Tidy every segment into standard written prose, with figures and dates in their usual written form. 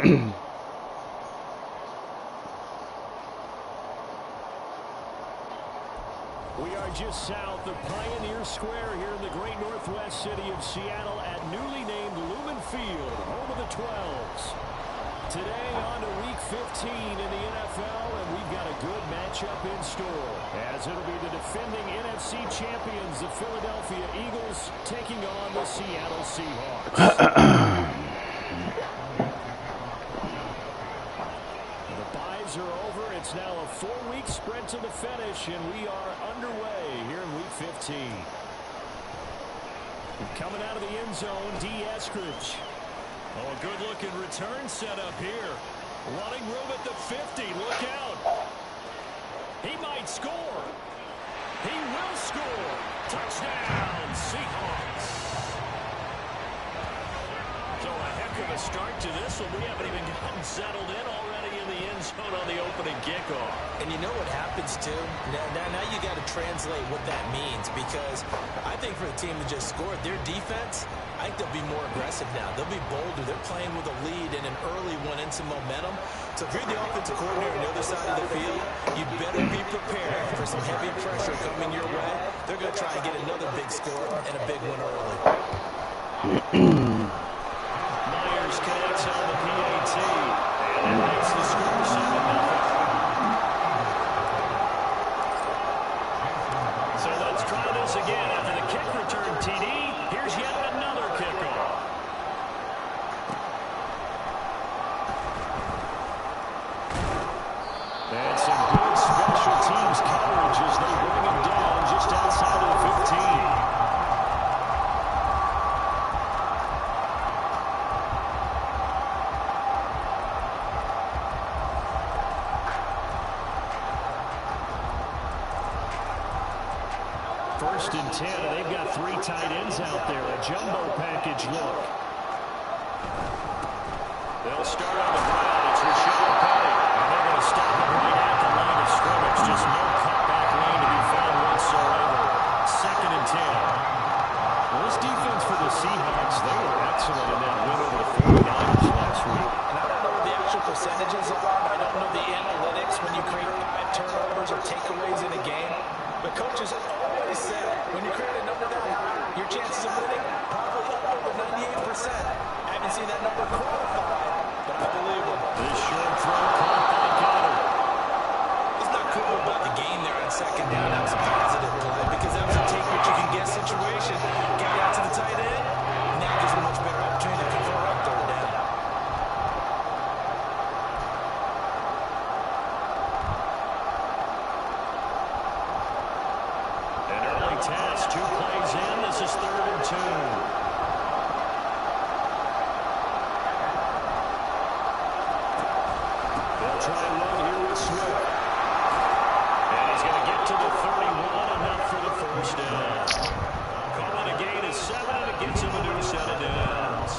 We are just south of Pioneer Square here in the great northwest city of Seattle at newly named Lumen Field, home of the 12s. Today on to Week 15 in the NFL, and we've got a good matchup in store, as it'll be the defending NFC champions, the Philadelphia Eagles, taking on the Seattle Seahawks. Are over. It's now a 4-week sprint to the finish, and we are underway here in Week 15. Coming out of the end zone, D. Eskridge. Oh, a good-looking return set up here. Running room at the 50. Look out. He might score. He will score. Touchdown, Seahawks. So a heck of a start to this one. We haven't even gotten settled in already in the end zone on the opening kickoff. And you know what happens, too? Now you got to translate what that means, because I think for the team that just scored, their defense, I think they'll be more aggressive now. They'll be bolder. They're playing with a lead and an early one and some momentum. So if you're the offensive coordinator on the other side of the field, you better be prepared for some heavy pressure coming your way. They're going to try and get another big score and a big one early. Connects on the PAT, and it makes the score 7-0. So let's try this again. After the kick return TD, here's yet another kickoff. And some good special teams coverage as they bring him down just outside of the 15. First and 10, and they've got 3 tight ends out there. A jumbo package look. They'll start on the ground. It's Rashad Penny. And they're going to stop it right at the line of scrimmage. Just no cutback lane to be found whatsoever. Second and 10. Well, this defense for the Seahawks, they were excellent in that win over the 49ers last week. And I don't know what the actual percentages are. I don't know the analytics when you create 5 turnovers or takeaways in a game. But coaches always said, when you create a number that high, your chances of winning probably up over 98%. I haven't seen that number qualified, but I believe it. This short throw caught by Goddard. It's not cool about the game there on second down. That was a positive play because that was a take-what-you-can-get situation. Got out to the tight end. Now gives a much better opportunity to convert up third down. Task, 2 plays in. This is 3rd and 2. They'll try and run here with Swift. And he's going to get to the 31, enough for the first down. Calling a gain of 7, and it gets him a new set of downs.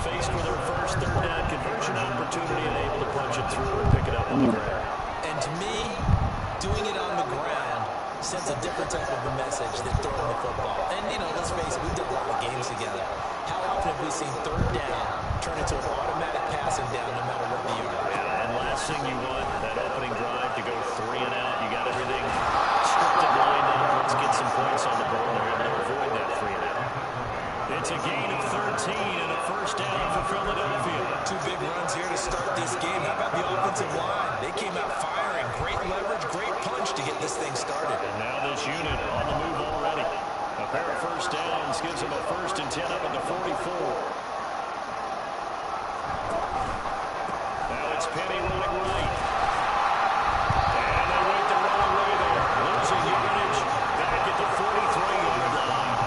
Faced with their first third down conversion opportunity and able to punch it through and pick it up on the ground. And to me, doing it on the ground sends a different type of a message than throwing the football. And, you know, let's face it, we've done a lot of games together. How often have we seen third down turn into an automatic passing down no matter what the yard? Yeah, and last thing you want, that opening drive to go 3 and out. You got everything scripted lined up. Let's get some points on the board. They're able to avoid that 3 and out. It's a gain of 13 and a first down for Philadelphia. 2 big runs here to start this game. How about the offensive line? They came out firing. Great leverage, great punch to get this thing started. And now this unit on the move already. A pair of first downs gives them a 1st and 10 up at the 44. Now it's Penny running right. And they wait the run away there. Losing yardage back at the 43-yard line.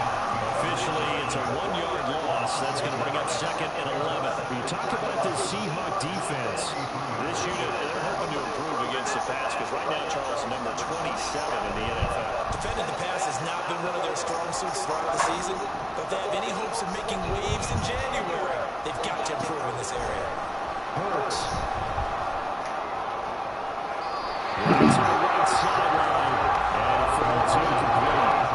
Officially, it's a 1-yard loss. That's going to bring up 2nd and 11. We talk about this Seahawk defense. This unit, they're hoping to improve against the pass because right now, Charles, number 27 in the NFL. Defending the pass has not been one of their strong suits throughout the season, but if they have any hopes of making waves in January, they've got to improve in this area. Hurts. Right to the right sideline. And it falls incomplete.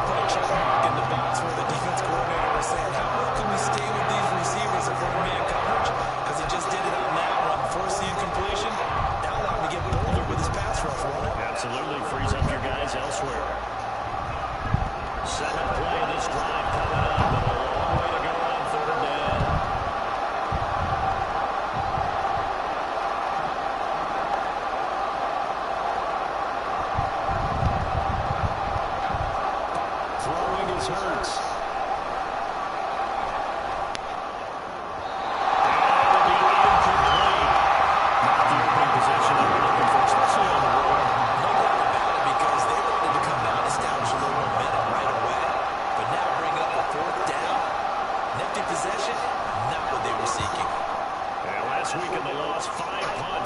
Play check mark in the box where the defense coordinator was saying, how well can we stay with these receivers if we're man coverage? Because he just did is Hurts.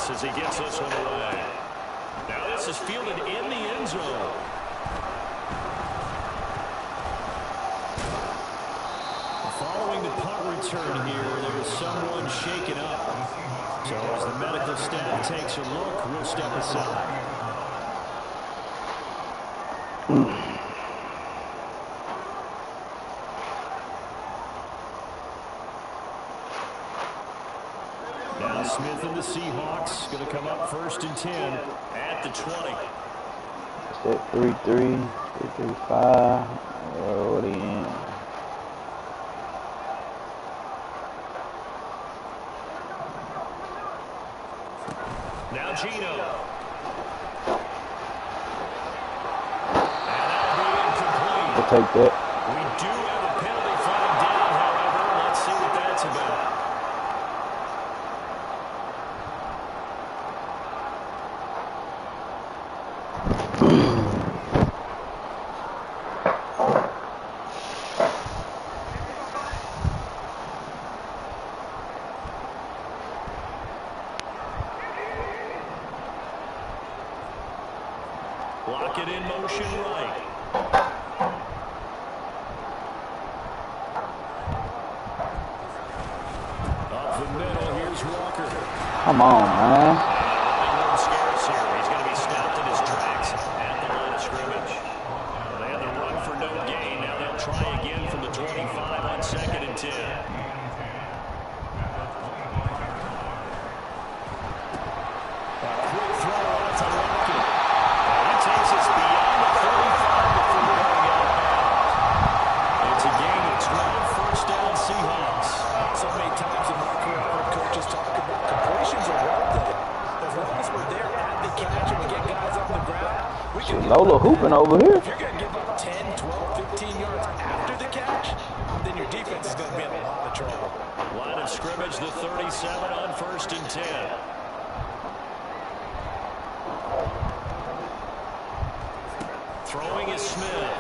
As he gets this one away. Now this is fielded in the end zone. Following the punt return here, there is someone shaken up. So as the medical staff takes a look, we'll step aside. Now Smith and the Seahawks going to come up 1st and 10 at the 20. Set 3-3, 3-3-5. What are you in? Now Gino. And that'll be incomplete. We'll take that. We do have a penalty flag down, however. Let's see what that's about. Block it in motion right. Up the middle, here's Walker. Come on, man. Running scarce here. He's going to be stopped in his tracks at the line of scrimmage. Well, they had the run for no gain. Now they'll try again from the 25 on 2nd and 10. A quick throw out to Lockett. He takes us beyond the 45 before going out of bounds. It's a gain of 12, 1st down Seahawks. So many times in my career, I've heard coaches talk about completions are worth it. As long as we're there at the catch and we get guys on the ground, we can get Lola hooping over here. If you're going to give up 10, 12, 15 yards after the catch, then your defense is going to be in a lot of trouble. Line of scrimmage, the 37 on 1st and 10. Throwing is Smith.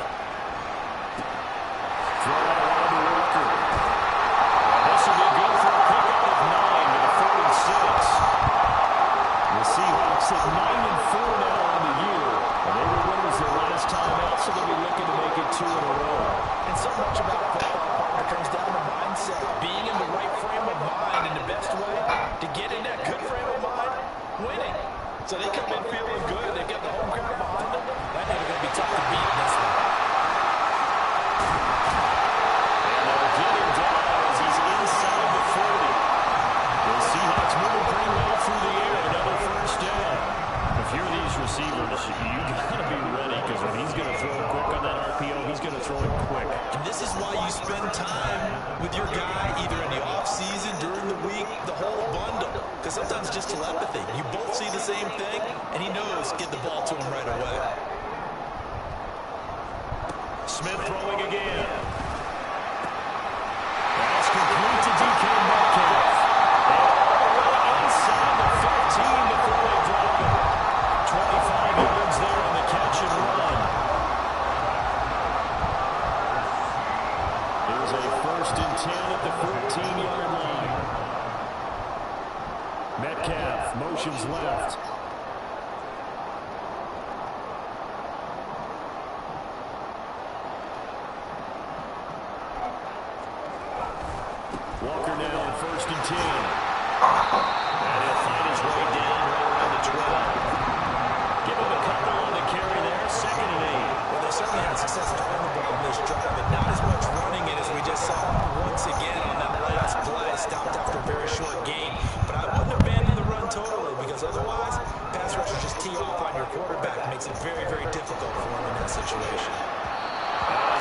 Throw out around to Walker. This will be good for a pickup of 9 to the 46. The Seahawks at 9-4 now on the year. And they were winners their last time out, so they'll be looking to make it 2 in a row. And so much about football, partner, comes down to mindset. Being in the right frame of mind, and the best way to get in that good frame of mind, winning. So they come in feeling good. They've got the home crowd behind them. That ain't going to be tough to beat in this one. And they'll get him down as he's inside the 40. The Seahawks moving pretty well through the air. Another 1st down. If you're these receivers, you got to be ready because when he's going to throw it quick on that RPO, he's going to throw it quick. And this is why you spend time with your guy either in the offseason, during the week, the whole bundle. Because sometimes just telepathy. You both see the same thing, and he knows get the ball to him right away. Smith throwing again. That's complete to DK Metcalf. Inside the 15 before they drop it. 25 yards there on the catch and run. Here's a 1st and 10 at the 14-yard line. Metcalf motions left. Walker now on 1st and 10. And he'll find his way down right around the 12. Give him a couple on the carry there. 2nd and 8. Well, they certainly had success throwing the ball in this drive, but not as much running it as we just saw once again on that last play. Stopped after a very short gain. But I wouldn't abandon the run totally because otherwise, pass rushers just tee off on your quarterback. It makes it very, very difficult for him in that situation.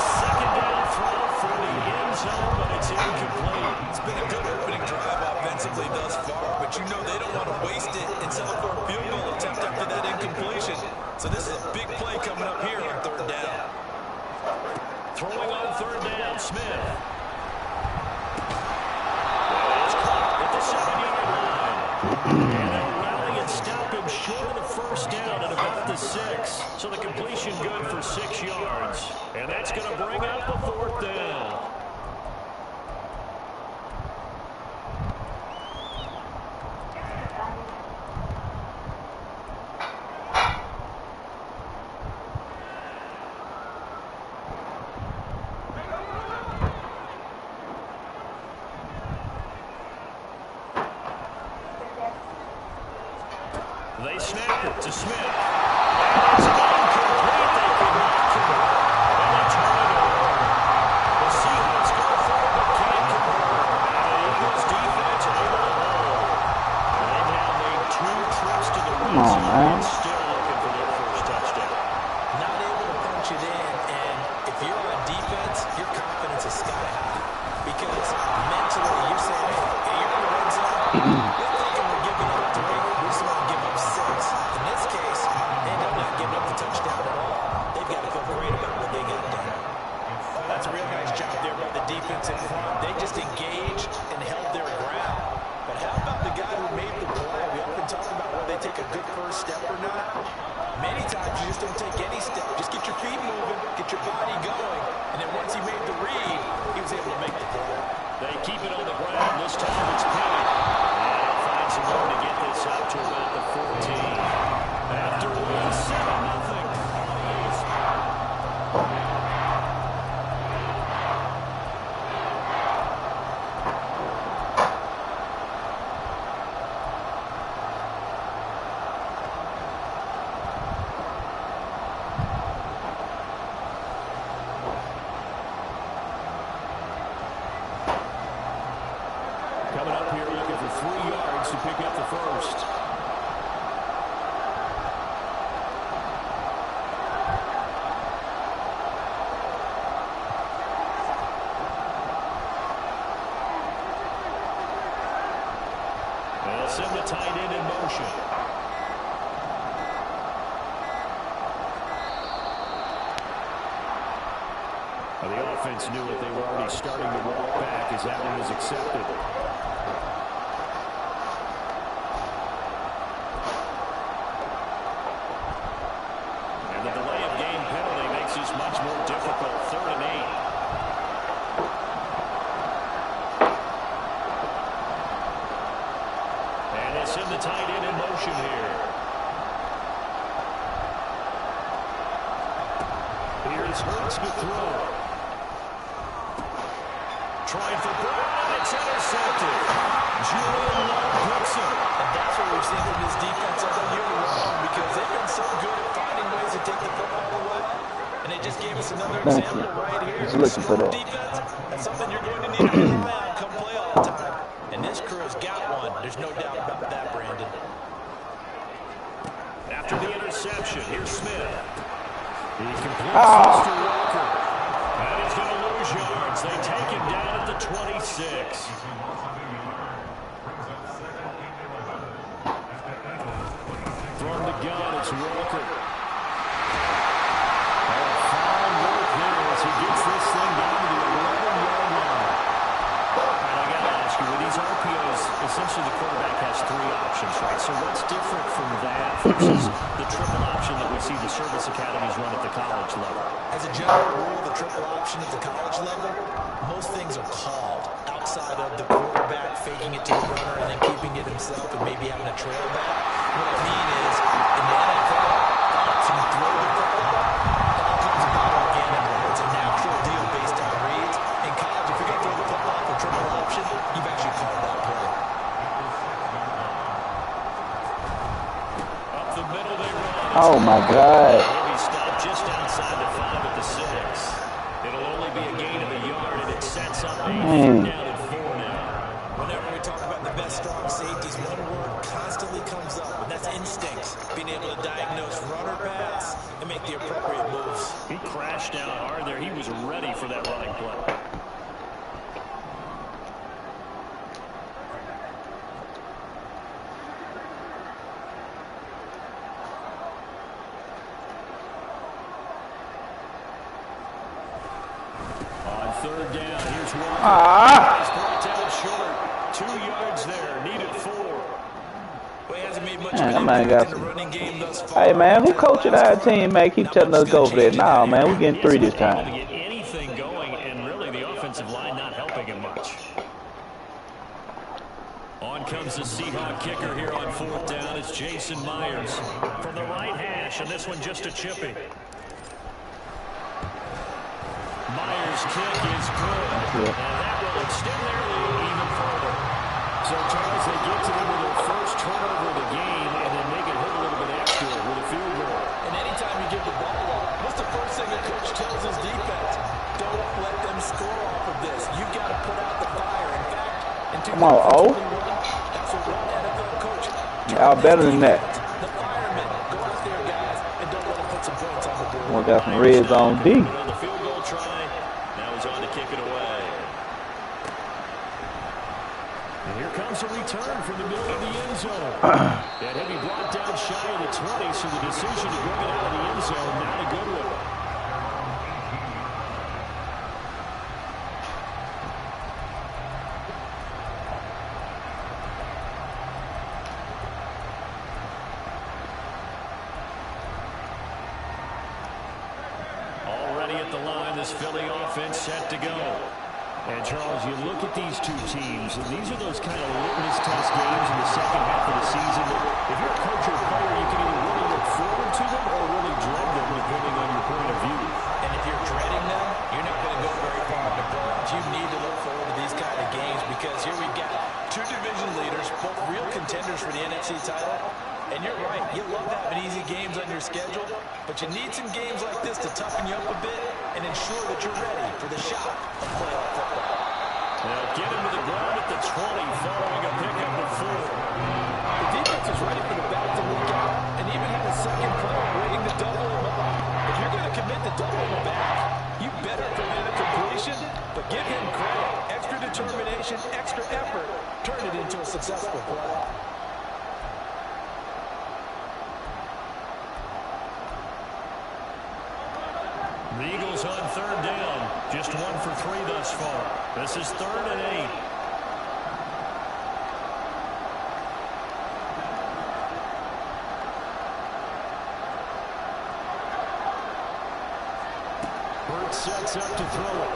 2nd down throw for the end zone, but it's incomplete. It's been a good opening drive offensively thus far, but you know they don't want to waste it and settle for a field goal attempt after that incompletion. So this is a big play coming up here on 3rd down. Throwing over on third down. Smith. It's caught at the 7-yard line. And they'll rally and stop him short of the first down at about the 6. So the completion good for 6 yards. And that's going to bring up a 4th down. They snap it to Smith. And it's incomplete. They could not convert. And they turn it over. The Seahawks go for it, but can't convert. And the Eagles defense able to hold. They now made 2 trips to the red zone and still looking for their first touchdown. Not able to punch it in, and if you're on defense, your confidence is sky high. Because mentally, you're saying, hey, you're in the red zone. You're thinking we're giving up 3. We're just going to give up 6. In this case, they end up not giving up the touchdown at all. They've got to feel great about what they got done. That's a real nice job there by the defense in front. They just engaged and held their ground. But how about the guy who made the play? We often talk about whether they take a good first step or not. Many times you just don't take any step. Just get your feet moving, get your body going. And then once he made the read, he was able to make the play. They keep it on the ground. This time it's Payne. And they'll find some room to get this up to about the 14. After 7-0. Coming up here looking for 3 yards to pick up the first. They'll send the tight end in motion. Well, the offense knew it. They were already starting to walk back as that one was accepted. And the delay of game penalty makes this much more difficult. 3rd and 8. And they send the tight end in motion here. Here's Hurts to throw. Trying for Brown, and it's intercepted. Julian Love picks it. And that's what we've seen from this defense all year long, because they've been so good at finding ways to take the football away. And they just gave us another example right here. Looking for that. Defense, that's something you're going to need to rely on come play all the time. And this crew's got one. There's no doubt about that, Brandon. After the interception, here's Smith. He completes Mr. Walker. And he's going to lose yards. They take him down at the 26. From the gun, it's Walker. Fine work there as he gets this thing down to the 11-yard line. And I got to ask you, with these RPOs, essentially the quarterback has 3 options, right? So what's different from that versus the triple option that we see the service academies run at the college level? As a general rule, the triple option at the college level, most things are called outside of the quarterback faking it to the runner and then keeping it himself and maybe having a trail back. What I mean is, in the NFL, so you throw the football, it all comes about organically. It's a natural deal based on reads. In college, if you're going to throw the football for triple option, you've actually called that play. Up the middle they run. Oh my God. He'll be stopped just outside the 5 at the 6. It'll only be a gain of a yard, and it sets up a 3rd down and 4 now. Whenever we talk about the best strong safeties, one word constantly comes up, and that's instincts. Being able to diagnose run or pass and make the appropriate moves. He crashed down hard there. He was ready for that running play. third down. Here's one. Ah! Brought down short. 2 yards there. Needed 4. Well, he hasn't made much Man, of an impact in the running game thus far. Hey, man, who coaching our team, man? Keep telling us to go for that. Nah, man, we getting 3 this time. To get anything going, and really the offensive line not helping him much. On comes the Seahawk kicker here on 4th down. It's Jason Myers from the right hash, and this one just a chippy. Myers' kick is good, and that will extend their lead even further. So, Charles, they get to them with their first turnover of the game, and then make it hit a little bit extra with a field goal. And anytime you give the ball up, what's the first thing a coach tells his defense? Don't let them score off of this. You've got to put out the fire. In fact, in 2021, that's what one NFL coach. Y'all better than that. The firemen, go out there, guys, and don't let them put some points on the board. We got some red zone D. The field goal try. Now he's on to kick it away. And here comes a return from the middle of the end zone. And he'll be brought down shy of the 20, so the decision to bring it out of the end zone, not a good one. Already at the line, this Philly offense set to go. And, Charles, you look at these two teams, and these are those kind of litmus test games in the second half of the season that if you're a coach or player, you can either really look forward to them or really dread them, depending on your point of view. And if you're dreading them, you're not going to go very far in the playoffs. You need to look forward to these kind of games because here we've got 2 division leaders, both real contenders for the NFC title. And you're right, you love having easy games on your schedule, but you need some games like this to toughen you up a bit and ensure that you're ready for the shock of playoff football. They'll get him to the ground at the 20, following a pickup of 4. The defense is ready for the back to leak out and even have a second player waiting to double him up. If you're going to commit to doubling him back, you better prevent a completion, but give him credit. Extra determination, extra effort, turn it into a successful play. The Eagles on 3rd down. Just 1 for 3 thus far. This is 3rd and 8. Burt sets up to throw it.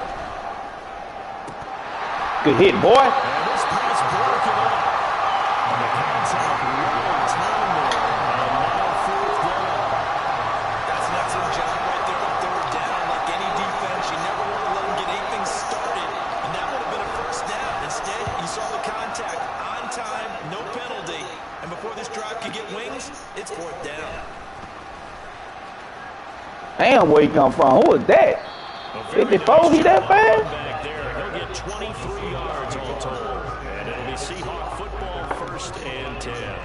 Good hit, boy. And this pass broken up. And the contact right time there. And now 4th down. That's an excellent job right there on 3rd down. Like any defense, you never want to let them get anything started. And that would have been a first down. Instead, you saw the contact on time, no penalty. And before this drive could get wings, it's 4th down. Damn, where he come from? Who was that? 54, he that fast? Back there. He'll get 23 yards all told. And it'll be Seahawk football, 1st and 10.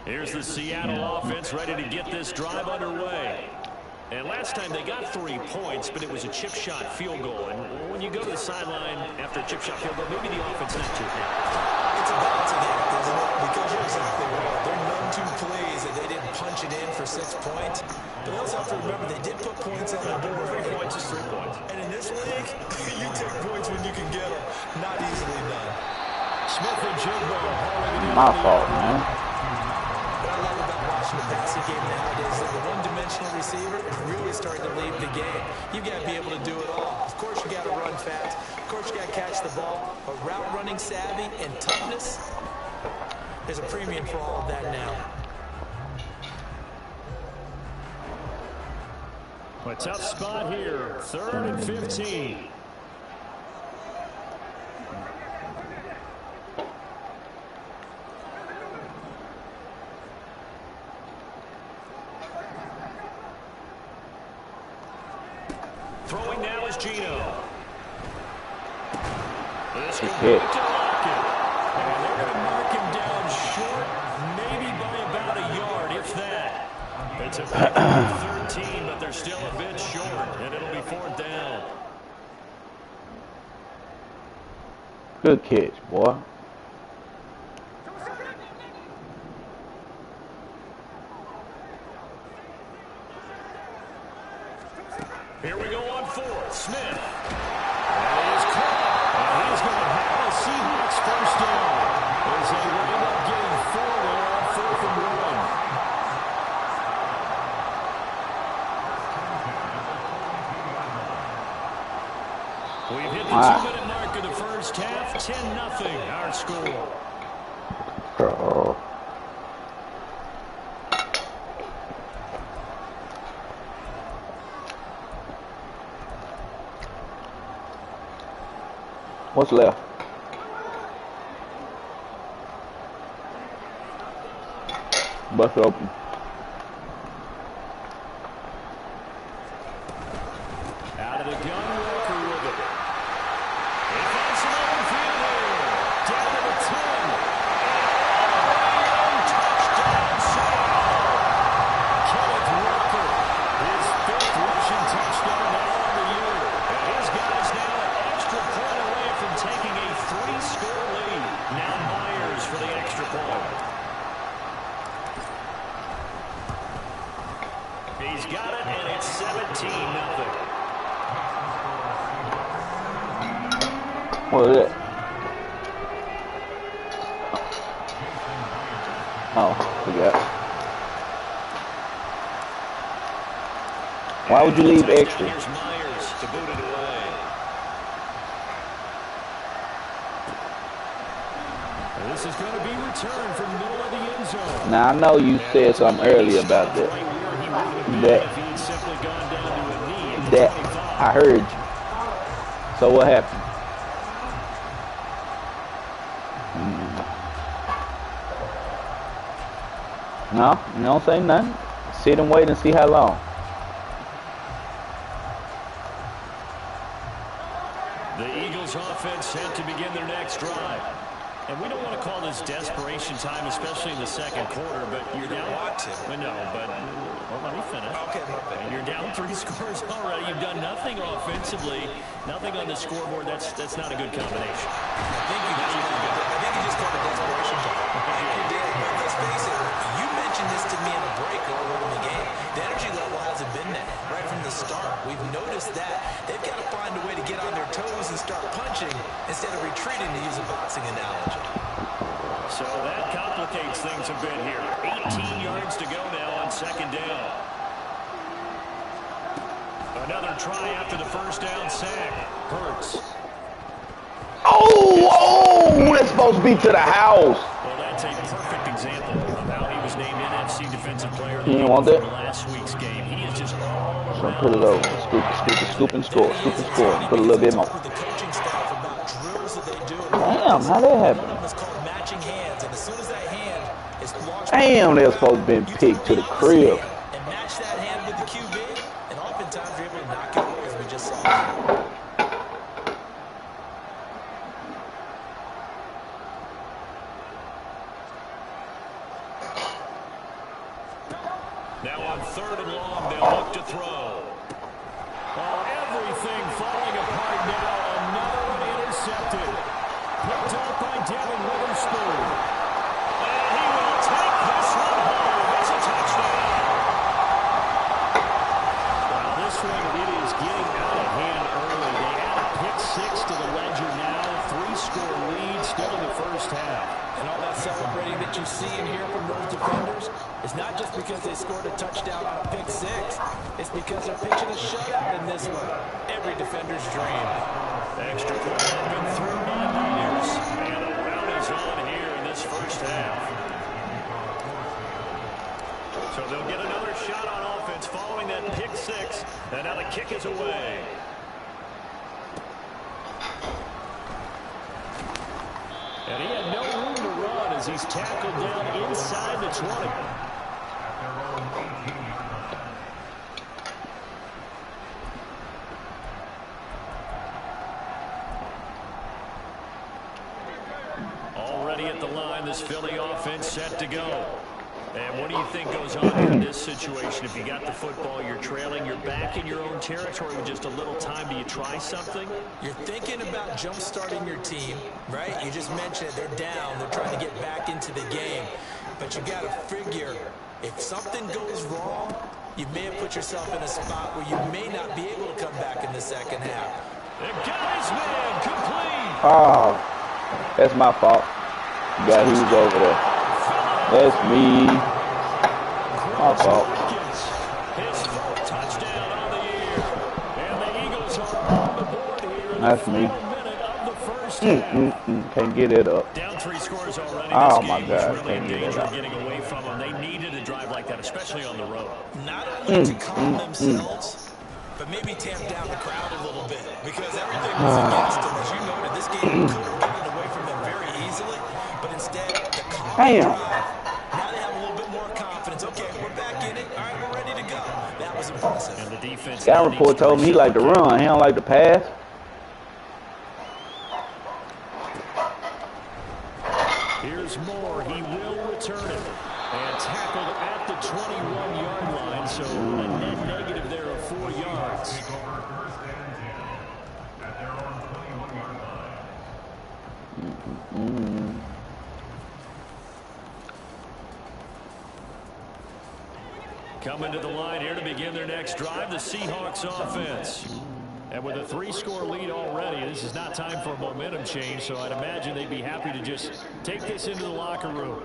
Here's the Seattle offense ready to get this drive underway. And last time they got 3 points, but it was a chip shot field goal. And when you go to the sideline after a chip shot field goal, maybe the offense not too happy. It's a balancing act, isn't it? Because you're exactly right. They're none too pleased that they didn't punch it in for 6 points. But they also have to remember they did put points on the board. 3 points is 3 points. And in this league, you take points when you can get them. Not easily done. Smith and Jigbo. My fault, man. What I love about watching the passing game nowadays is that the one-dimensional receiver is really starting to lead the game. You've got to be able to do it all. Of course, you got to run fast. Of course, you got to catch the ball. But route running savvy and toughness, there's a premium for all of that now. A tough spot here. 3rd and 15. Throwing now is Gino. This could be to Lockett. And they're going to mark him down short, maybe by about a yard, if that. It's a big 13, but they're still a bit short, and it'll be 4th down. Good catch, boy. Here we go on fourth. Smith. And he is caught. And he's going to have a Seahawks first down. As they wind up getting 4 there on 4th and 1. We've hit the 2-minute mark of the first half. 10-0 our score. What's left? Bust open. Out of the gun, Walker with it. He finds some open field here. Down to the 10. And touchdown, Seattle. Kenneth Walker, his 5th rushing touchdown now on the year. And his guys now an extra point away from taking a 3-score lead. Now Myers for the extra point. He's got it, and it's 17-0. What is it? Oh, forgot. Why would you leave extra? Here's Myers to boot it away. This is going to be returned from the middle of the end zone. Now, I know you said something earlier about that. That I heard you. So what happened? No, you don't say nothing. Sit and wait and see how long. The Eagles offense set to begin their next drive. And we don't want to call this desperation time, especially in the second quarter, but you're down. Well, let me finish. Okay, my bad. You're down 3 scores already. You've done nothing offensively, nothing on the scoreboard. That's not a good combination. I think you just called it desperation time. You did. Let's face it. You mentioned this to me in a break earlier in the game. The energy level hasn't been there right from the start. We've noticed that they've got to find a way to get on their toes and start punching instead of retreating, to use a boxing analogy. So that complicates things a bit here. 18 yards to go now on second down. Another try after the first down sack. Hurts. Oh, that's supposed to be to the house. Well, that's a perfect example of how he was named NFC Defensive Player of the You Week want that? in last week's game. He is just all So around. put it over. Scoop and score. Scoop and score. Put a little bit more. The coaching staff about drills that they do. Damn, how that happen? It's called matching hands, and as soon as that hand is launched, Damn, they were supposed to be picked to the crib. and match that hand with the QB, and oftentimes you're able to knock it away, as we just saw. Now on 3rd and long, they'll look to throw. Oh, everything falling apart now. Another one intercepted. Picked up by Devin Witherspoon. And he will take this one home. It's a touchdown. Well, this one, it is getting out of hand early. They add a pick 6 to the ledger now. 3-score lead still in the first half. And all that celebrating that you see and hear from those defenders is not just because they scored a touchdown on a pick 6. It's because they're pitching a shutout in this one. Every defender's dream. Extra point has been thrown by Myers. And a round is on here in this first half. So they'll get another shot on offense following that pick 6. And now the kick is away. And he had no room to run as he's tackled down inside the 20. Already at the line, this Philly offense set to go. And what do you think goes on in this situation? If you got the football, you're trailing, you're back in your own territory with just a little time. Do you try something? You're thinking about jump-starting your team, right? You just mentioned it. They're down. They're trying to get back into the game. But you got to figure, if something goes wrong, you may have put yourself in a spot where you may not be able to come back in the second half. The guy's man complete. Oh, that's my fault. Yeah, he was over there. That's me. My fault. His fourth touchdown on the year. And the Eagles are on the board here in That's the me. final minute of the first half. Can't get it up. Down 3 scores already. Oh, This my game God. was really in Can't get it danger up. of getting away from them. They needed a drive like that, especially on the road. Not only to calm themselves, but maybe tamp down the crowd a little bit because everything was against them. As you noted, this game could have gotten away from them very easily, but instead, the calm drive. Now they have a little bit more confidence. Okay, we're back in it. All right, we're ready to go. That was impressive. And the defense. Scout report told me he liked to run. He don't like to pass. Here's Moore. He will return it. And tackled at the 21-yard line. So a net negative there of 4 yards. Coming to the line here to begin their next drive, the Seahawks offense. And with a 3-score lead already, this is not time for a momentum change, so I'd imagine they'd be happy to just take this into the locker room.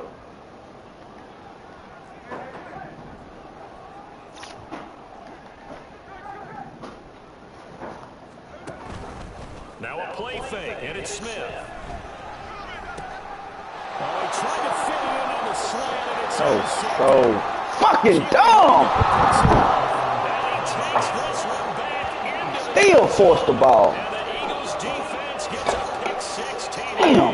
Now a play fake, and it's Smith. Oh, he tried to fit it in on the slant, and it's So fucking dumb. Still forced the ball. And the Eagles defense gets a pick 6 TD. Damn.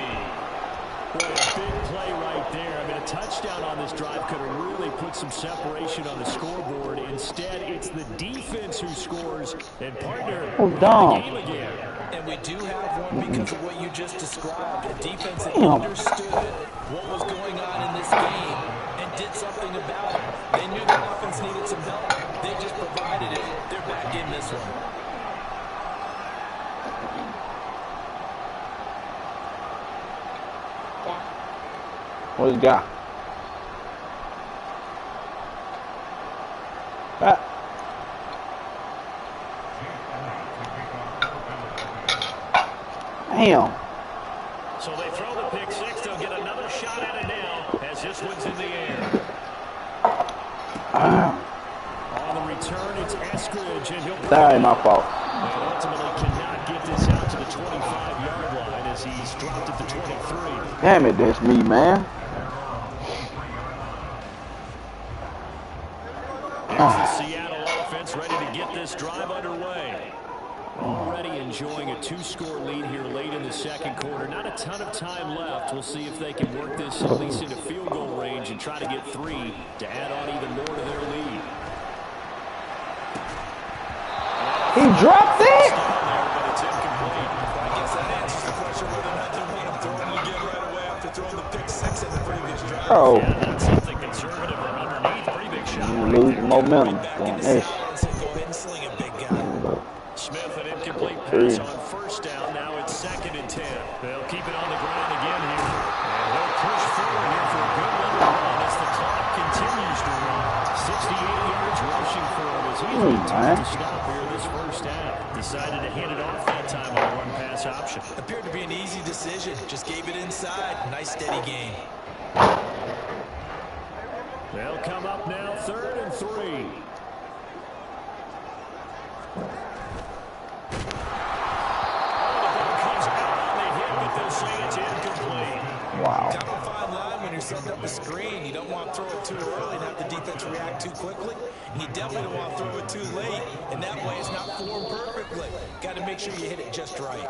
What a big play right there. I mean, a touchdown on this drive could have really put some separation on the scoreboard. Instead, it's the defense who scores and partner Oh, the dumb. game again. And we do have one because of what you just described. A defense that understood what was going on in this game and did something about it. They knew the offense needed some help. They just provided it. They're back in this one. What he got? Damn. So they throw the pick 6. They'll get another shot at it now as this one's in the air. On the return, it's Eskridge, and he'll... Sorry, my fault. And ultimately cannot get this out to the 25-yard line as he's dropped at the 23. Damn it, that's me, man. Here's the Seattle offense ready to get this drive underway. Already enjoying a 2-score lead here late in the second quarter. Not a ton of time left. We'll see if they can work this at least into field goal range and try to get 3 to add on even more to their lead. He dropped it? But it's incomplete. I guess that answers the question whether or not they want him throwing it again right away after throwing the pick 6 in the previous drive. Oh. Yeah, that's something conservative or underneath. Pretty big shot. You lose momentum. Back into Hey. silence and go ahead and sling it, big guy. Smith, an incomplete pass on first down. Now it's 2nd and 10. They'll keep it on the ground again here. And they'll push forward here for a good little run as the clock continues to run. 68 yards rushing for him as he's been tough to stop here this first half. Decided to hand it off that time on a run-pass option. Appeared to be an easy decision. Just gave it inside. Nice steady game. They'll come up now 3rd and 3. Wow. Kind of a fine line when you're setting up a screen. You don't want to throw it too early and have the defense react too quickly. And you definitely don't want to throw it too late. And that way it's not formed perfectly. Got to make sure you hit it just right.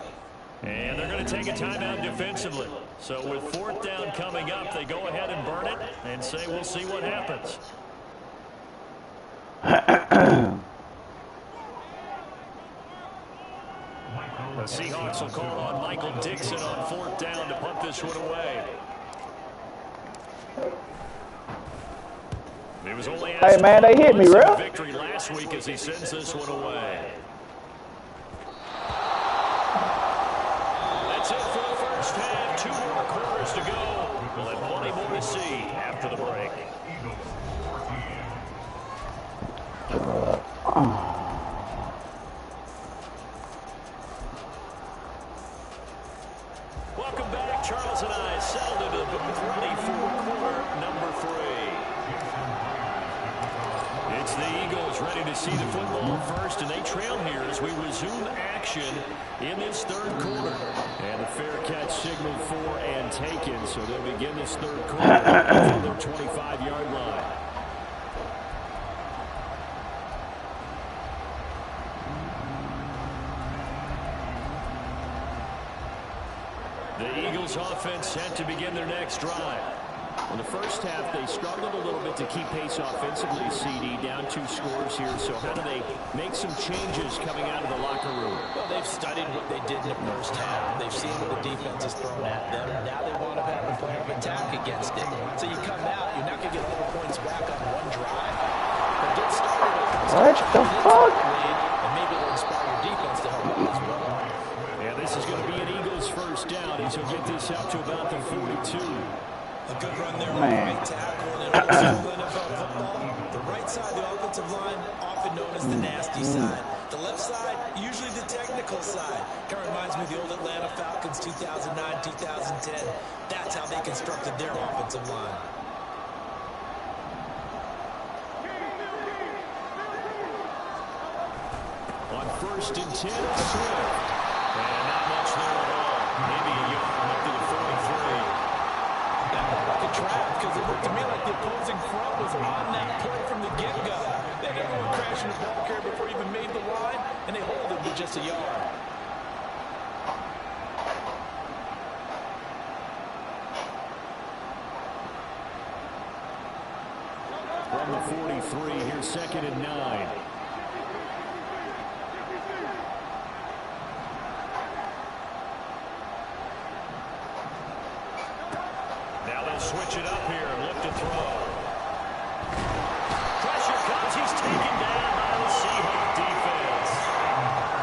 And they're going to take a timeout defensively. So with 4th down coming up, they go ahead and burn it and say we'll see what happens. The Seahawks will call on Michael Dixon on 4th down to punt this one away. It was only Hey, man, they hit me, bro. victory last week as he sends this one away. That's it for the first half. 2 more quarters to go. We'll have plenty more to see after the break. Welcome back. Charles and I settled into the booth ready for quarter number 3. It's the Eagles ready to see the football first, and they trail here as we resume action in this third quarter. And the fair catch signaled for and taken, so they'll begin this third quarter from their 25-yard line. The Eagles offense set to begin their next drive. In the first half, they struggled a little bit to keep pace offensively, CD, down 2 scores here. So how do they make some changes coming out of the locker room? Well, they've studied what they did in the first half. They've seen what the defense has thrown at them. Now they want to have a plan of attack against it. So you come out, you're not going to get all the points back on one drive. But get started. What the fuck? And maybe it'll inspire your defense to help out as well. Yeah, this is going to be an Eagles first down as he'll get this up to about the 42. A good run there on the right tackle, and old school NFL football. The right side of the offensive line, often known as the nasty side. The left side, usually the technical side. Kind of reminds me of the old Atlanta Falcons 2009, 2010. That's how they constructed their offensive line. On 1st and 10, Swift. And not much there at all. Maybe a yard up to the 43. Like a trap, because it looked to me like the opposing front was on that play from the get-go. They didn't go crashing the ball carrier before he even made the line, and they hold him with just a yard. From the 43, here's 2nd and 9. Switch it up here and look to throw. Pressure comes. He's taken down by the Seahawks defense.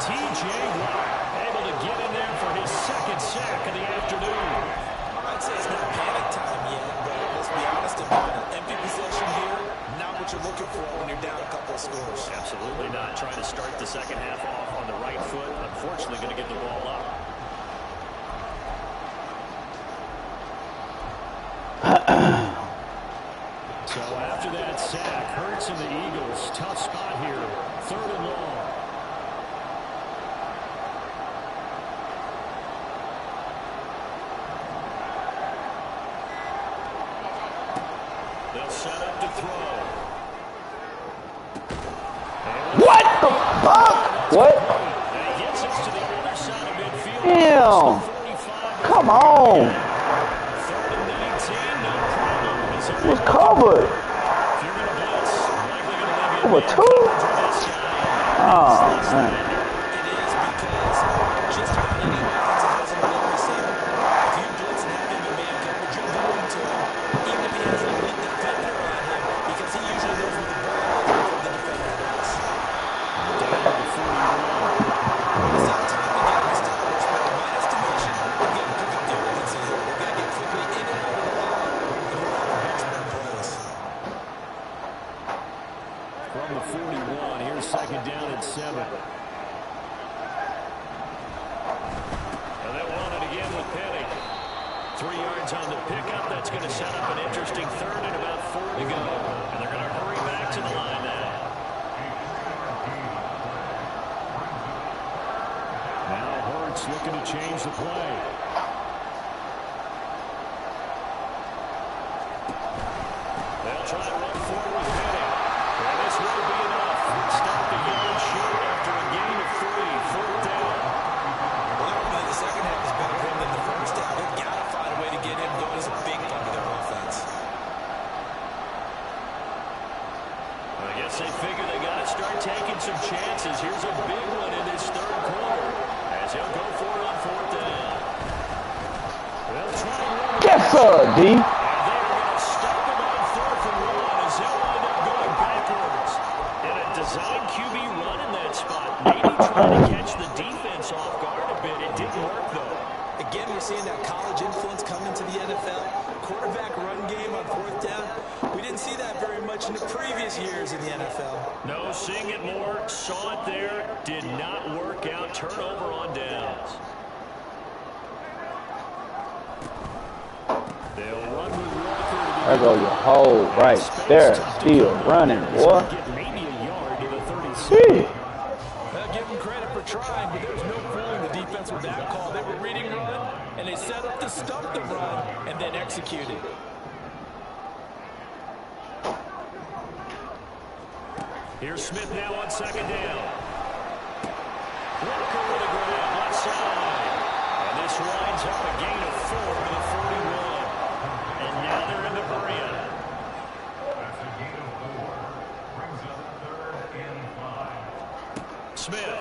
T.J. Watt able to get in there for his 2nd sack of the afternoon. I'd say it's not panic time yet, but let's be honest about it. Empty possession here, not what you're looking for when you're down a couple of scores. Absolutely not. Trying to start the second half off on the right foot. Unfortunately, going to give the ball up. So after that sack, Hurts and the Eagles, tough spot here, 3rd and long. They'll set up to throw. What the fuck? What? And he gets us to the other side of midfield. Damn. Come on. 3rd and 19, no problem. It was covered. Over 2? Oh, man. It is because just about any offense has a little receiver. If you blitz and have him in man coverage, you'll do it to him, even if he has an elite defender on him, because he usually knows where the ball is before the defender does. It's not time to get established, but in my estimation, we're getting perfect difference here. We're going to get quickly in and out of the line, and we're going to have much better plays. From the 41, here's 2nd down and 7. And they want it again with Penny. 3 yards on the pickup. That's going to set up an interesting 3rd and about 4 to go. And they're going to hurry back to the line now. Now Hurts looking to change the play. They'll try to run forward with Penny. And this will be enough. Stop the yard short after a gain of 3. 4th down. Well, the second half is better for him than the first half. They've got to find a way to get him going as a big part of their offense. I guess they figure they got to start taking some chances. Here's a big one in this 3rd quarter as he'll go for it on 4th down. They'll try and run. Yes, sir, D. And they're going to stop him on 4th and 1 as they'll wind up going backwards. And a design QB run in that spot. Maybe trying to catch the defense off guard a bit. It didn't work, though. Again, we're seeing that college influence come into the NFL. Quarterback run game on 4th down. We didn't see that very much in the previous years in the NFL. No, seeing it more. Saw it there. Did not work out. Turnover on downs. They'll run with Walker. There go your hole right there. Still running, boy. Maybe a yard to the 36. Well, give them credit for trying, but there's no fooling the defense with that call. They were reading run, and they set up to stop the run, and then executed. Here's Smith now on 2nd down. Walker with a grab left side. And this winds up a gain of 4 to the 41. And now they're in the Berea. That's a gain of 4. Brings up 3rd and 5. Smith.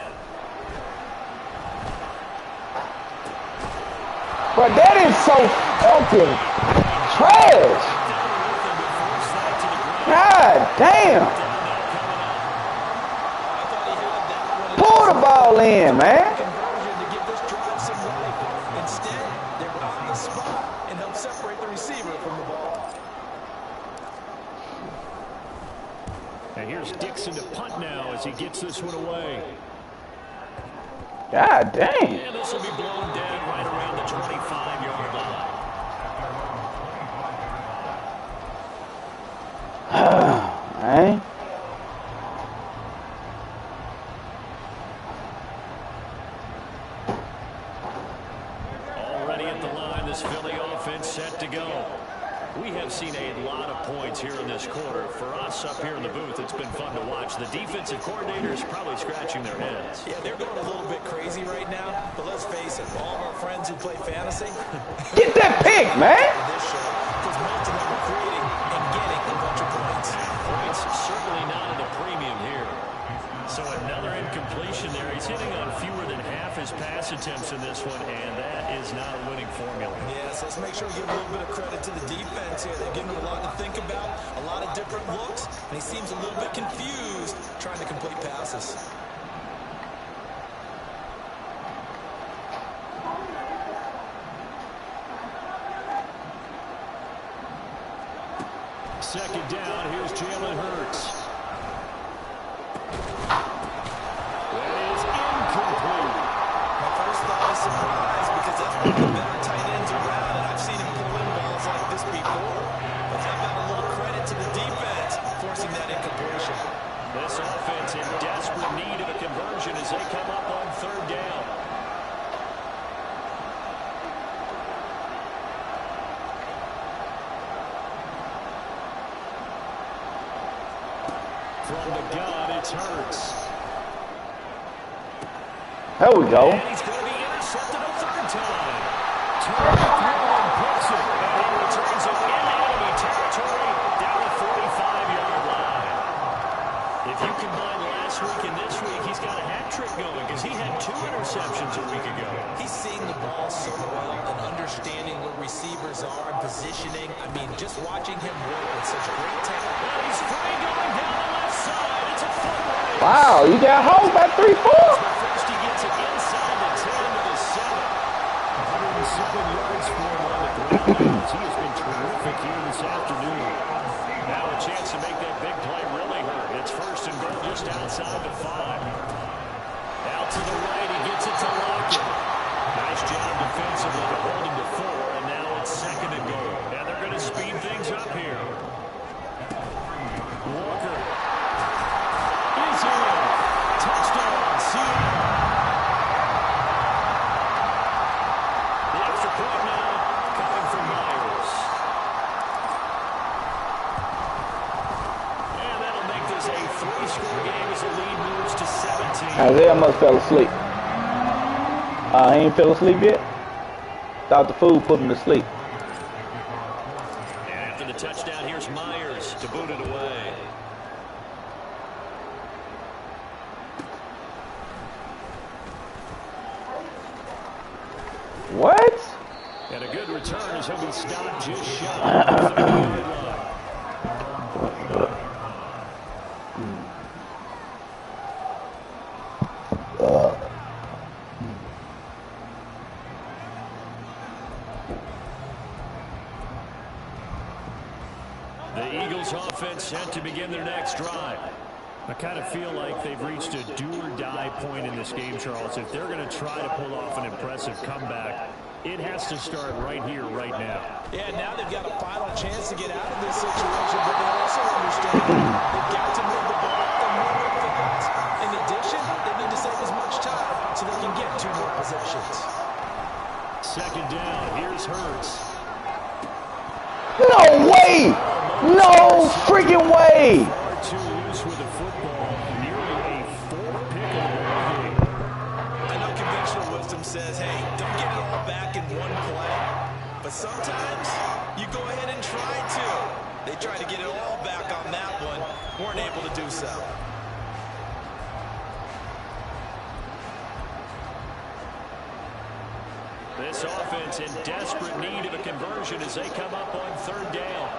But that is so fucking trash. God damn. Pull the ball in, man. Conversion to give this drive some life. Instead, they're on the spot and help separate the receiver from the ball. And here's Dixon to punt now as he gets this one away. God dang. And this will be blown dead right around the 25-yard line. Man. Already at the line, this Philly offense set to go. We have seen a lot of points here in this quarter. For us up here in the booth, it's been fun to watch. The defensive coordinators probably scratching their heads. Yeah, they're going a little bit crazy right now, but let's face it, all of our friends who play fantasy, Get that pick, man. this show, because most of them are creating and getting a bunch of points. Points certainly not at a premium here. So another incompletion there. He's hitting on fewer than half his pass attempts in this one, and that is not a winning formula. Yes, let's make sure we give a little bit of credit to the defense here. They're giving him a lot to think about, a lot of different looks, and he seems a little bit confused trying to complete passes. Second down, here's Jalen Hurts. That is incomplete. My first thought is surprise because that's one of the better tight ends around, and I've seen him pull in balls like this before. But I've got a little credit to the defense forcing that incompletion. This offense in desperate need of a conversion as they come up on 3rd down. From the gun, it's Hurts. There we go. And he's going to be intercepted a 3rd time. Turns through and puts it. And he returns it into enemy territory down the 45-yard line. If you combine last week and this week, he's got a hat trick going because he had 2 interceptions a week ago. He's seeing the ball so well and understanding where receivers are and positioning. I mean, just watching him work with such great talent. And he's free going down the left side. It's a foot race. Wow, you got home by 3-4. First he gets it inside the 10 to the 7. 107 yards for him on the ground. He has been terrific here this afternoon. Now a chance to make that big play really hurt. It's 1st and goal just outside the 5. Out to the right, he gets it to Lockett. Nice job defensively to hold him to 4, and now it's 2nd and goal. And they're going to speed things up here. Walker is in. Touchdown, Seattle. The extra point now coming from Myers. And that'll make this a 3-score game as the lead moves to 17. Isaiah must fell asleep. He ain't fell asleep yet? Thought the food put him to sleep. And after the touchdown, here's Myers to boot it away. What? And a good return as he'll be stopped just shy of the 30-yard line. The Eagles offense set to begin their next drive. I kind of feel like they've reached a do-or-die point in this game, Charles. If they're going to try to pull off an impressive comeback, it has to start right here, right now. Yeah, now they've got a final chance to get out of this situation, but they also understand they've got to move the ball up the middle fast. In addition, they need to save as much time so they can get 2 more possessions. Second down, here's Hurts. No way! No freaking way! Far too loose with the football. Nearly a 4-pick of the ball game. I know conventional wisdom says, hey, don't get it all back in one play. But sometimes you go ahead and try to. They tried to get it all back on that one. Weren't able to do so. This offense in desperate need of a conversion as they come up on 3rd down.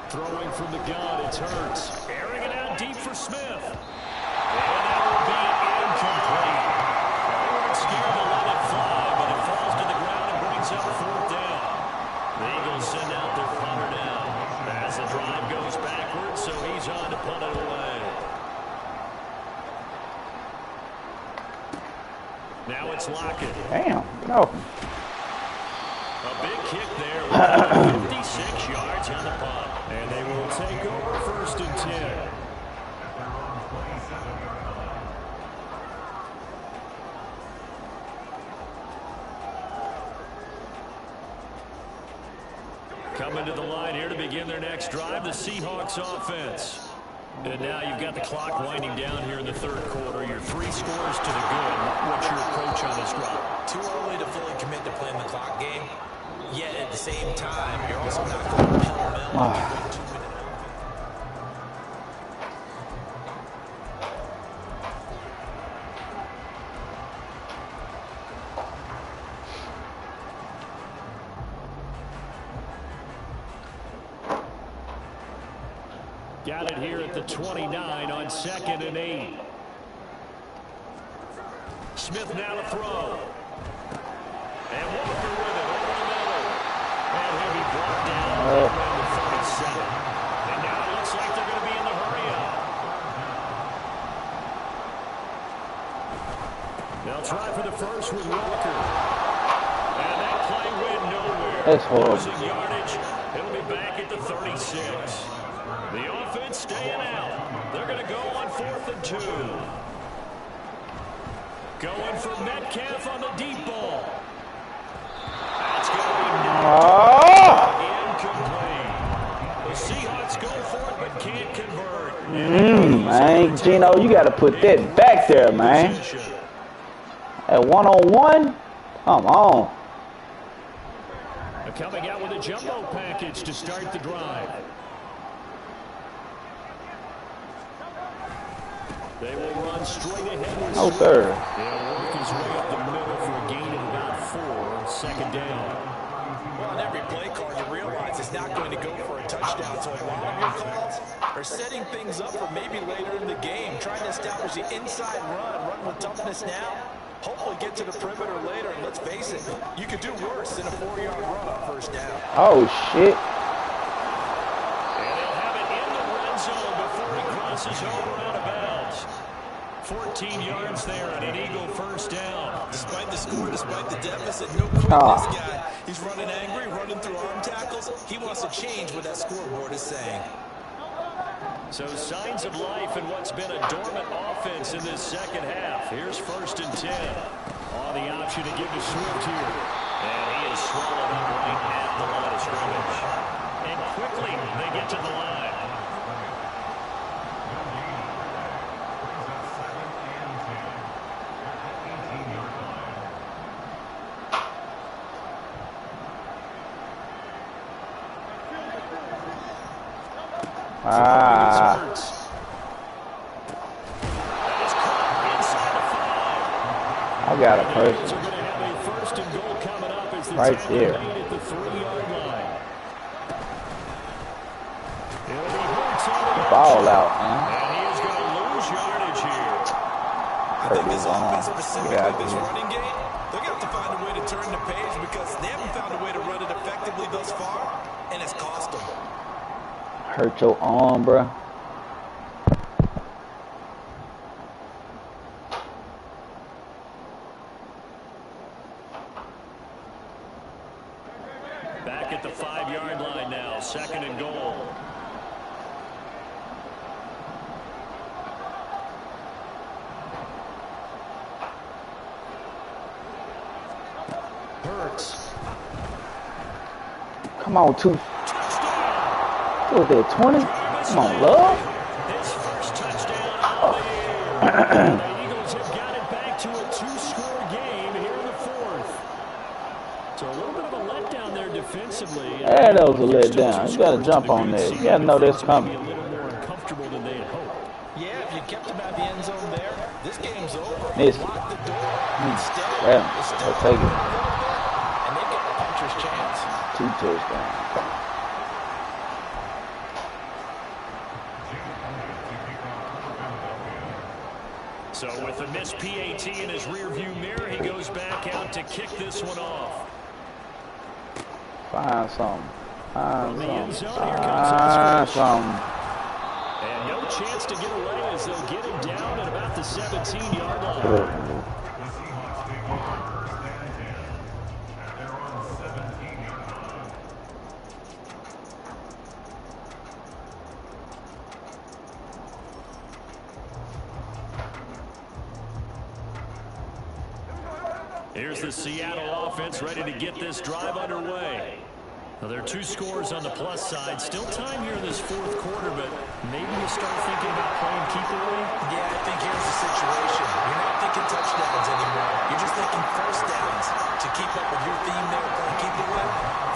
Throwing from the gun, it's Hurts. Airing it out deep for Smith. And that will be incomplete. They weren't scared to let it fly, but it falls to the ground and brings up 4th down. The Eagles send out their punter now as the drive goes backwards, so he's on to punt it away. Now it's Lockett. Damn, no. A big kick there with 56 yards on the punt. And they will take over 1st and 10. Coming to the line here to begin their next drive, the Seahawks offense. And now you've got the clock winding down here in the 3rd quarter. You're 3 scores to the good. What's your approach on this drive? Too early to fully commit to playing the clock game. Yet at the same time, you're also not going pell-mell. Got it here at the 29 on 2nd and 8. Smith now to throw. And Walker with it over the middle. And he'll be brought down around the 37. And now it looks like they're going to be in the hurry-up. They'll try for the first with Walker. And that play went nowhere. That's horrible. Losing yardage. It'll be back at the 36. The offense staying out. They're going to go on 4th and 2. Going for Metcalf on the deep ball. That's going to be incomplete. The Seahawks go for it but can't convert. Man, Gino, you got to put that back there, man. At 1-on-1? Come on. They're coming out with a jumbo package to start the drive. They will run straight ahead. No, sir. They'll work his way up the middle for a gain of about 4. 2nd down. Well, on every play call, you realize it's not going to go for a touchdown. So a lot of your calls are setting things up for maybe later in the game, trying to establish the inside run with toughness now. Hopefully get to the perimeter later. And let's face it, you could do worse than a 4-yard run on 1st down. Oh, shit. And they'll have it in the red zone before he crosses over out of bounds. 14 yards there and an Eagle 1st down. Despite the score, despite the deficit, no quit this guy. He's running angry, running through arm tackles. He wants to change what that scoreboard is saying. So signs of life in what's been a dormant offense in this 2nd half. Here's 1st and 10. On the option to give to Swift here. And he is swallowed up right at the line of scrimmage. And quickly they get to the line. I got a person right there. Ball out, man. And he is going to lose yardage here. I think this offense, specifically this running game, They're going to have to find a way to turn the page because they haven't found a way to run it effectively thus far, and it's cost them. Hurt your arm, bro. Back at the 5-yard line now, 2nd and goal. Hurts. Come on, two. What was that, 20? Come on, love. His first touchdown of the year. The Eagles have got it back to a 2-score game here in the 4th. So a little bit of a letdown there defensively. Yeah, that was a letdown. You got to jump on that. You got to know that's coming. A little more uncomfortable than they had hoped. Yeah, if you kept him out of the end zone there, this game's over. Miss. Lock the door. Instead, Yeah, it's still I'll take it. and they've got a puncher's chance. 2 touchdowns. So with the missed PAT in his rearview mirror, he goes back out to kick this one off. Find something. From Find the end something. zone, here comes Find Oscar. something. And no chance to get away as they'll get him down at about the 17-yard line. The Seahawks take over 1st and 10 at their own 17-yard line. Here's the Seattle offense ready to get this drive underway. Now, there are 2 scores on the plus side. Still time here in this 4th quarter, but maybe you start thinking about playing keeper away. Yeah, I think here's the situation. You're not thinking touchdowns anymore. You're just thinking first downs to keep up with your theme there, playing keeper away.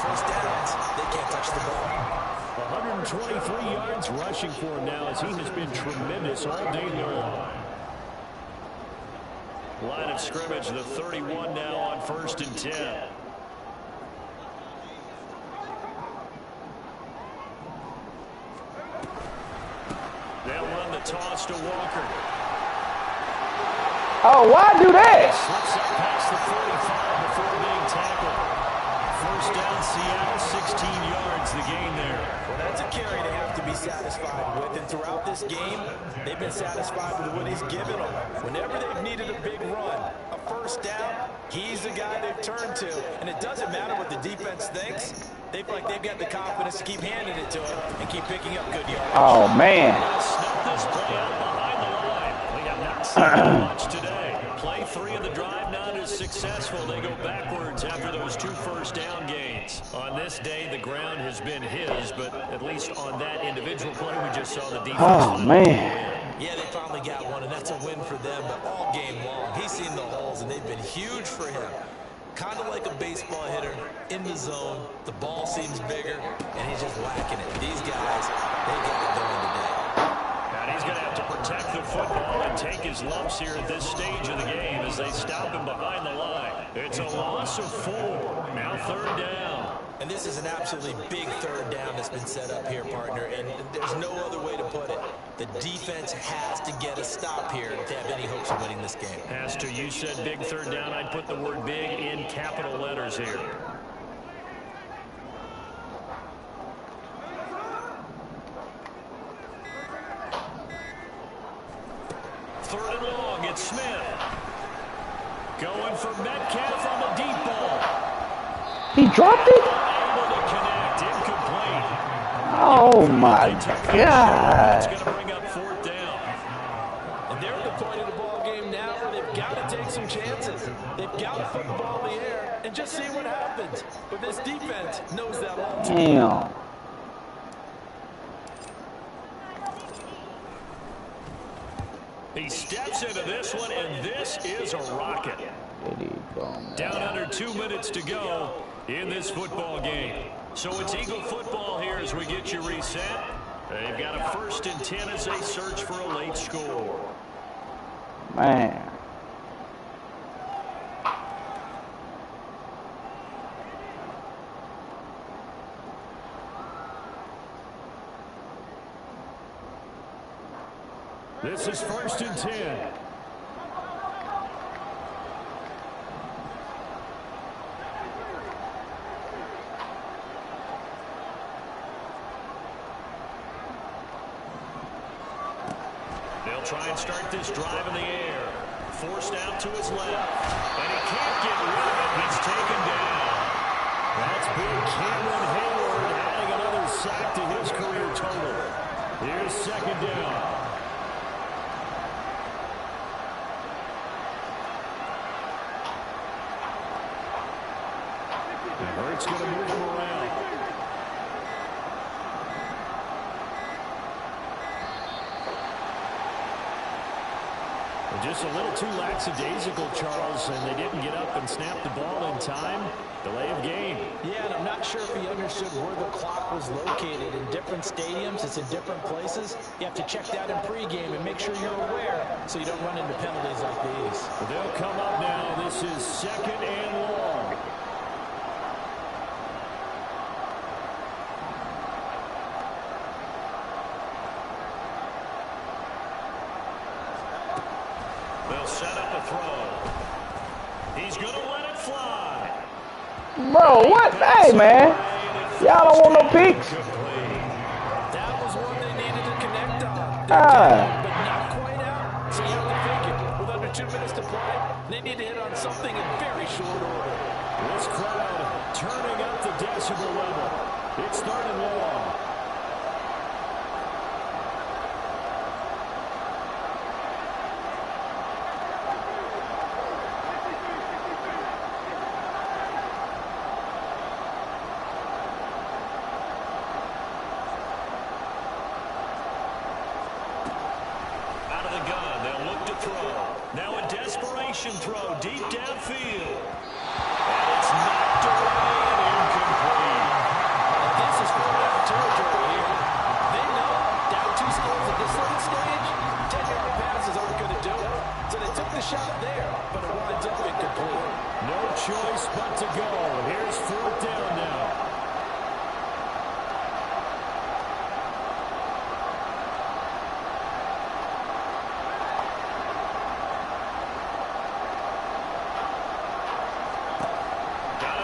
First downs, they can't touch the ball. 123 yards rushing for him now as he has been tremendous all day long. Line of scrimmage, the 31 now on 1st and 10. They'll run the toss to Walker. Oh, why do that? Slips up past the 45 before being tackled. First down, Seattle, 16 yards, the gain there. Well, that's a carry they have to be satisfied with. And throughout this game, they've been satisfied with what he's given them. Whenever they've needed a big run, a first down, he's the guy they've turned to. And it doesn't matter what the defense thinks. They feel like they've got the confidence to keep handing it to him and keep picking up good yards. Oh, man. Snuck this play out behind the line. We have not seen that much today. Play 3 of the drive not as successful. They go backwards after those 2 first down gains. On this day, the ground has been his, but at least on that individual play, we just saw the defense. Oh, man. Yeah, they finally got one, and that's a win for them. But all game long, he's seen the holes, and they've been huge for him. Kind of like a baseball hitter in the zone. The ball seems bigger, and he's just whacking it. These guys, they got it going today. And he's going to have to protect the football and take his lumps here at this stage of the game as they stop him behind the line. It's a loss of 4. Now 3rd down. And this is an absolutely big 3rd down that's been set up here, partner, and there's no other way to put it. The defense has to get a stop here if they have any hopes of winning this game. As to you said big 3rd down, I'd put the word big in capital letters here. Third and long, it's Smith. Going for Metcalf on the deep ball. He dropped it? Unable to connect, incomplete. Oh, my It's God. going to bring up 4th down. And they're at the point of the ball game now where they've got to take some chances. They've got to put the ball in the air and just see what happens. But this defense knows that all too well. Damn. He steps into this one, and this is a rocket. Down under 2 minutes to go in this football game. So it's Eagle football here as we get you reset. They've got a 1st and 10 as they search for a late score. Man. This is 1st and 10. try and start this drive in the air. Forced out to his left. And he can't get rid of it. He's taken down. That's big Cameron Hayward adding another sack to his career total. Here's second down. And Hurts going to move him around. Just a little too lackadaisical, Charles, and they didn't get up and snap the ball in time. Delay of game. Yeah, and I'm not sure if he understood where the clock was located. In different stadiums, it's in different places. You have to check that in pregame and make sure you're aware so you don't run into penalties like these. Well, they'll come up now. This is second and long. They'll set up a throw. He's going to let it fly. Bro, what? Hey, man. Y'all don't want no picks. That was one they needed to connect on. Ah. But not quite out. So you have to think it. With under 2 minutes to play, they need to hit on something in very short order. This crowd turning up the decibel level. It's third and long. Throw deep downfield. And it's knocked away and incomplete. This is four-down territory here. They know down 2 scores at this late stage, 10-yard passes aren't going to do it. So they took the shot there, but it winds up incomplete. No choice but to go. Here's fourth down now.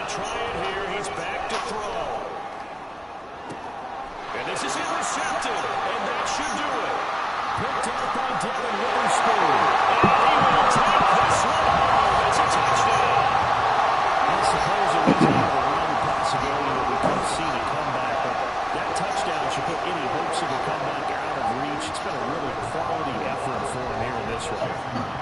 Try it here. He's back to throw. And this is intercepted. And that should do it. Picked up by Devin Witherspoon. And he will take this one home. It's a touchdown. I suppose it was a real possibility that we could have seen a comeback, but that touchdown should put any hopes of a comeback out of reach. It's been a really quality effort for him here in this one.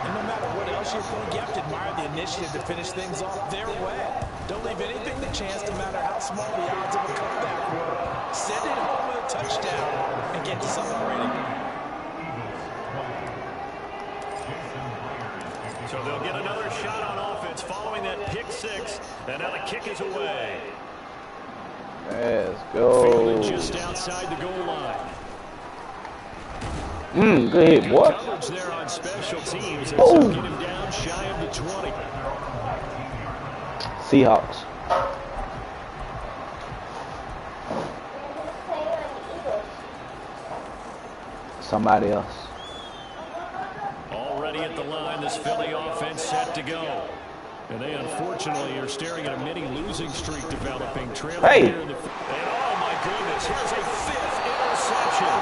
And no matter what else you think, you have to admire the initiative to finish things off their way. Don't leave anything to chance, no matter how small the odds of a comeback were. Send it home with a touchdown and get to celebrating. So they'll get another shot on offense following that pick six. And now the kick is away. Let's go. Fielded just outside the goal line. Good hit, boy. Coverage there on special teams. Get him down shy of the 20. Seahawks. Somebody else. Already at the line, this Philly offense set to go. And they unfortunately are staring at a mini losing streak developing. Hey! Here in the, and oh my goodness, here's a 5th interception.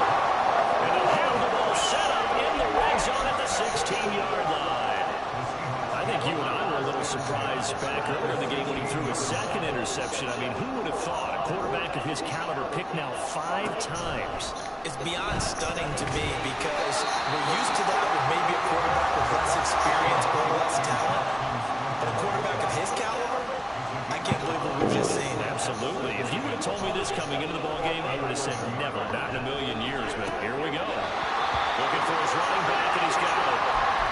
And they'll have the ball set up in the red zone at the 16-yard line. I think you and I were a little surprised back earlier in the game when he threw his 2nd interception. I mean, who would have thought a quarterback of his caliber picked now 5 times? It's beyond stunning to me because we're used to that with maybe a quarterback with less experience or less talent. But a quarterback of his caliber, I can't believe what we've just seen. Absolutely. If you would have told me this coming into the ballgame, I would have said never, not in a million years. But here we go. Looking for his running back, and he's got it.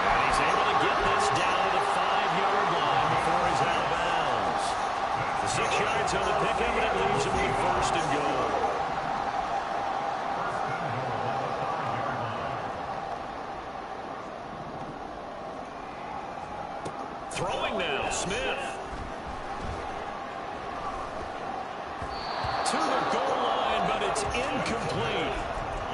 And he's able to get this down to the 5-yard line before he's out of bounds. The 6 yards on the pickup, and it leaves him with 1st and goal. Throwing now, Smith. To the goal line, but it's incomplete.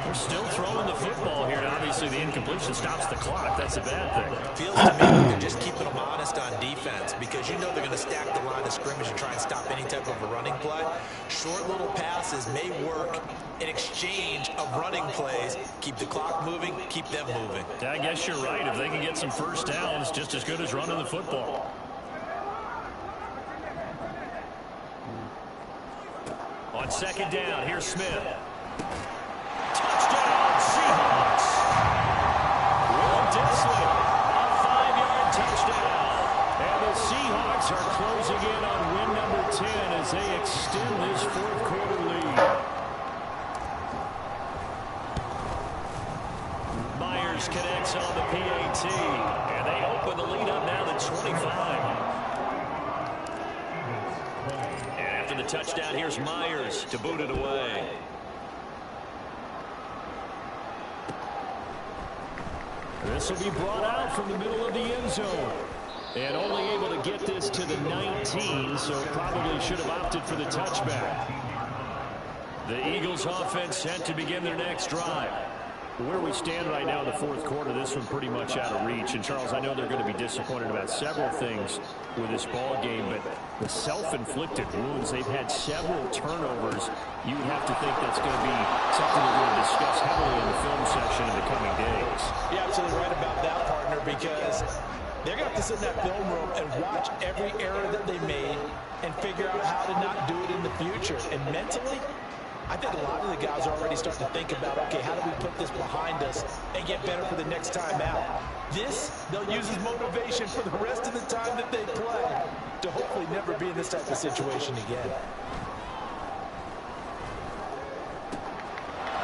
They're still throwing the football here. Obviously, the incompletion stops the clock. That's a bad thing. Feels to me like they're just keeping them honest on defense because you know they're going to stack the line of scrimmage and try and stop any type of a running play. Short little passes may work in exchange of running plays. Keep the clock moving, keep them moving. I guess you're right. If they can get some first downs, just as good as running the football. On second down, here's Smith. Touchdown, Seahawks. Will Disley, a 5-yard touchdown. And the Seahawks are closing in on win number 10 as they extend this fourth quarter lead. Myers connects on the PAT, and they open the lead up now to 25. And after the touchdown, here's Myers to boot it away. This will be brought out from the middle of the end zone. And only able to get this to the 19, so probably should have opted for the touchback. The Eagles offense set to begin their next drive. Where we stand right now in the fourth quarter, this one pretty much out of reach. And, Charles, I know they're going to be disappointed about several things with this ball game, but the self-inflicted wounds, they've had several turnovers. You would have to think that's going to be something we're going to discuss heavily in the film section in the coming days. You're absolutely right about that, partner, because they're going to have to sit in that film room and watch every error that they made and figure out how to not do it in the future. And mentally, I think a lot of the guys are already starting to think about, okay, how do we put this behind us and get better for the next time out? This, they'll use as motivation for the rest of the time that they play to hopefully never be in this type of situation again.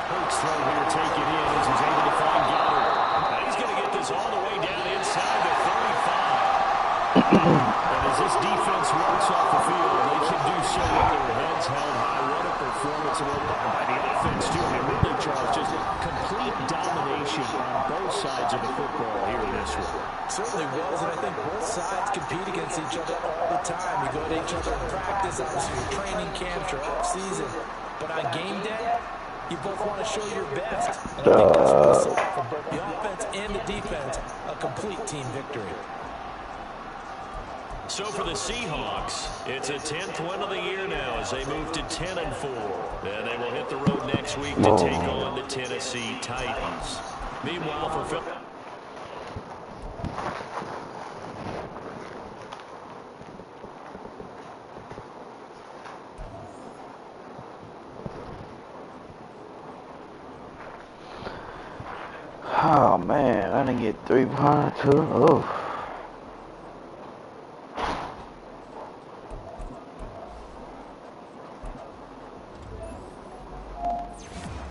Hurts throw here, take it in as he's able to find Goddard. Now he's going to get this all the way down inside the 35. And as this defense walks off the field, they can do so with their heads held high. What a performance by the offense, too. And really, Charles, just complete domination on both sides of the football here in this one. Certainly was, and I think both sides compete against each other all the time. You go to each other in practice, obviously your training camps, your off-season. But on game day, you both want to show your best. And I think that's what we saw from both the offense and the defense, a complete team victory. So for the Seahawks, it's a 10th win of the year now as they move to 10-4. And they will hit the road next week to take on the Tennessee Titans. Meanwhile, for Phil. Oh man, I didn't get 3 points too. Oof.